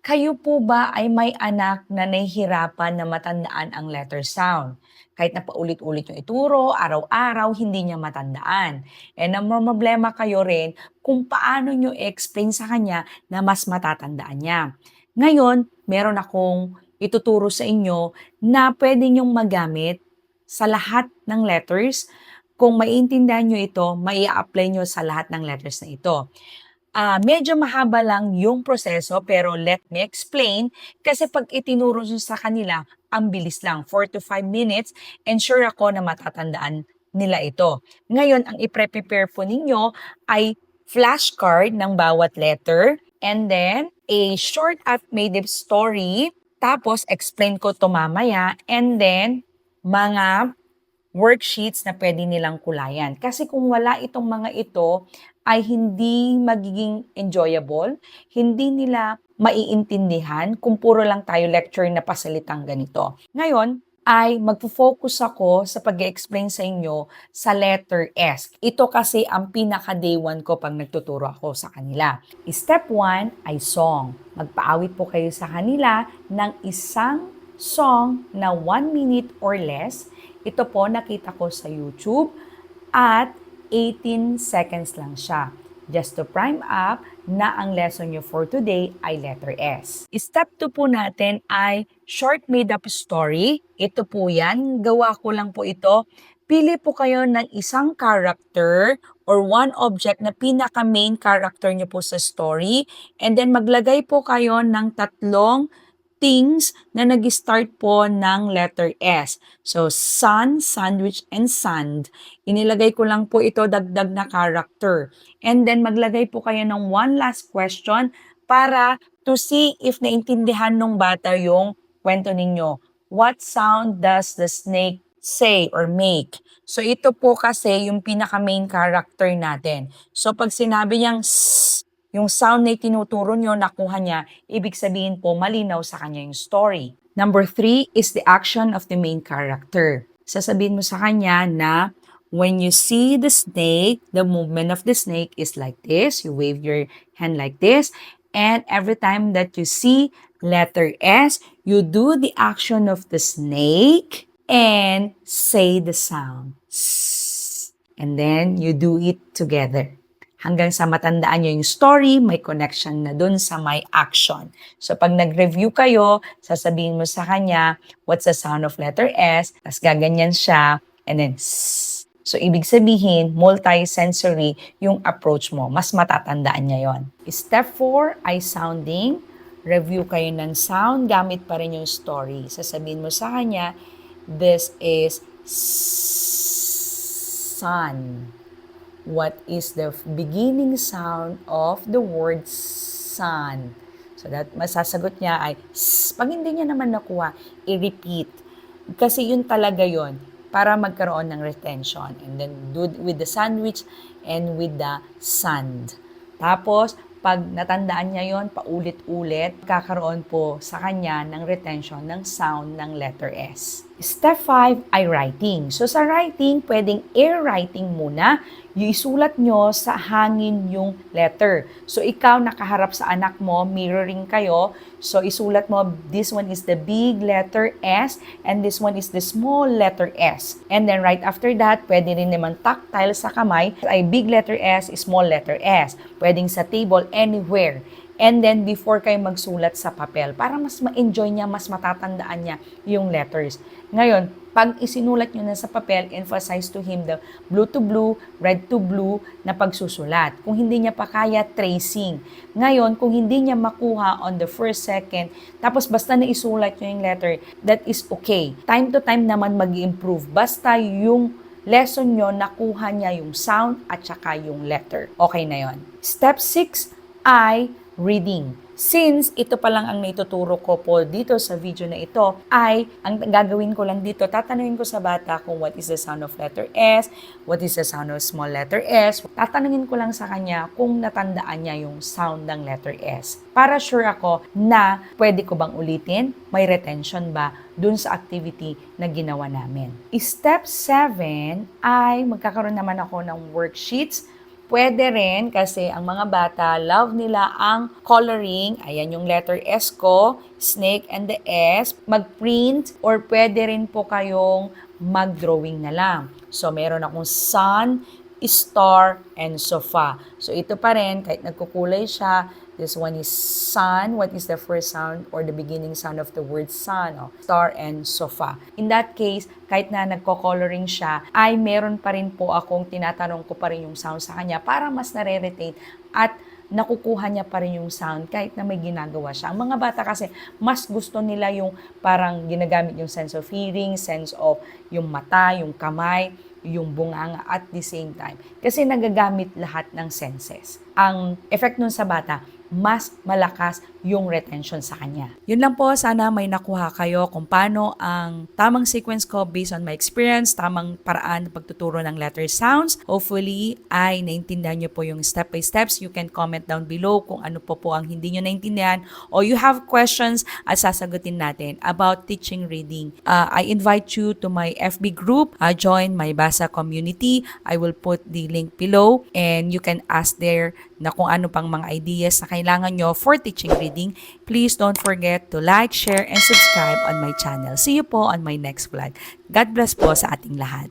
Kayo po ba ay may anak na nahihirapan na matandaan ang letter sound? Kahit na paulit-ulit yung ituro, araw-araw, hindi niya matandaan. Namomroblema kayo rin kung paano nyo explain sa kanya na mas matatandaan niya. Ngayon, meron akong ituturo sa inyo na pwede nyong magamit sa lahat ng letters. Kung maiintindihan nyo ito, mai-apply nyo sa lahat ng letters na ito. Medyo mahaba lang yung proseso pero let me explain kasi pag itinuro nyo sa kanila, ang bilis lang, 4 to 5 minutes and sure ako na matatandaan nila ito. Ngayon, ang i-prepare po ninyo ay flashcard ng bawat letter and then a short affirmative story, tapos explain ko to mamaya and then mga worksheets na pwede nilang kulayan. Kasi kung wala itong mga ito, ay hindi magiging enjoyable, hindi nila maiintindihan kung puro lang tayo lecture na pasalitang ganito. Ngayon, ay magpo-focus ako sa pag-explain sa inyo sa letter S. Ito kasi ang pinaka-day one ko pag nagtuturo ako sa kanila. Step 1 ay song. Magpaawit po kayo sa kanila ng isang song na 1 minute or less. Ito po nakita ko sa YouTube at 18 seconds lang siya. Just to prime up na ang lesson nyo for today ay letter S. Step 2 po natin ay short made-up story. Ito po yan. Gawa ko lang po ito. Pili po kayo ng isang character or one object na pinaka-main character nyo po sa story. And then maglagay po kayo ng tatlong things na nag-start po ng letter S. So, sun, sandwich, and sand. Inilagay ko lang po ito dagdag na character. And then, maglagay po kayo ng one last question para to see if naintindihan ng bata yung kwento ninyo. What sound does the snake say or make? So, ito po kasi yung pinaka-main character natin. So, pag sinabi niyang s, yung sound na tinuturo nyo, nakuha niya, ibig sabihin po, malinaw sa kanya yung story. Number 3 is the action of the main character. Sasabihin mo sa kanya na when you see the snake, the movement of the snake is like this. You wave your hand like this. And every time that you see letter S, you do the action of the snake and say the sound. S. And then you do it together. Hanggang sa matandaan nyo yung story, may connection na dun sa may action. So pag nag-review kayo, sasabihin mo sa kanya, what's the sound of letter S? Tapos gaganyan siya, and then S. So ibig sabihin, multi-sensory yung approach mo. Mas matatandaan niya yon. Step 4 ay sounding. Review kayo ng sound, gamit pa rin yung story. Sasabihin mo sa kanya, this is sun. What is the beginning sound of the word sun? So that masasagot niya ay S. Pag hindi niya naman nakuha, i-repeat. Kasi yun talaga yun para magkaroon ng retention. And then do with the sandwich and with the sand. Tapos, pag natandaan niya yon, paulit-ulit, kakaroon po sa kanya ng retention ng sound ng letter S. Step 5 ay writing. So sa writing, pwedeng air writing muna. Yung isulat nyo sa hangin yung letter. So ikaw nakaharap sa anak mo, mirroring kayo. So isulat mo, this one is the big letter S and this one is the small letter S. And then right after that, pwede rin naman tactile sa kamay. Ay big letter S, small letter S. Pwedeng sa table, anywhere. And then before kayo magsulat sa papel, para mas ma-enjoy niya, mas matatandaan niya yung letters. Ngayon, pag isinulat nyo na sa papel, emphasize to him the blue to blue, red to blue na pagsusulat. Kung hindi niya pa kaya, tracing. Ngayon, kung hindi niya makuha on the first, second, tapos basta na isulat nyo yung letter, that is okay. Time to time naman mag-improve. Basta yung lesson nyo, nakuha niya yung sound at saka yung letter. Okay na yon. Step 6 ay reading. Since ito pa lang ang naituturo ko po dito sa video na ito, ay ang gagawin ko lang dito, tatanungin ko sa bata kung what is the sound of letter S, what is the sound of small letter S. Tatanungin ko lang sa kanya kung natandaan niya yung sound ng letter S. Para sure ako na pwede ko bang ulitin, may retention ba dun sa activity na ginawa namin. Step 7 ay magkakaroon naman ako ng worksheets Pwede rin kasi ang mga bata, love nila ang coloring. Ayan yung letter S ko, snake and the S. Mag-print or pwede rin po kayong mag-drawing na lang. So, meron akong sun, star, and sofa. So, ito pa rin, kahit nagkukulay siya, this one is sun. What is the first sound or the beginning sound of the word sun? Oh, star and sofa. In that case, kahit na nagko-coloring siya, ay meron pa rin po akong tinatanong ko pa rin yung sound sa kanya para mas nare-retain at nakukuha niya pa rin yung sound kahit na may ginagawa siya. Ang mga bata kasi, mas gusto nila yung parang ginagamit yung sense of hearing, sense of yung mata, yung kamay, yung bunganga at the same time. Kasi nagagamit lahat ng senses. Ang effect nun sa bata, mas malakas yung retention sa kanya. Yun lang po, sana may nakuha kayo kung paano ang tamang sequence ko based on my experience, tamang paraan ng pagtuturo ng letter sounds. Hopefully, ay naintindihan nyo po yung step by steps. You can comment down below kung ano po ang hindi nyo naintindihan o you have questions at sasagutin natin about teaching reading. I invite you to my FB group, join my Basa community. I will put the link below and you can ask there na kung ano pang mga ideas na kailangan nyo for teaching reading. Please don't forget to like, share, and subscribe on my channel. See you po on my next vlog. God bless po sa ating lahat.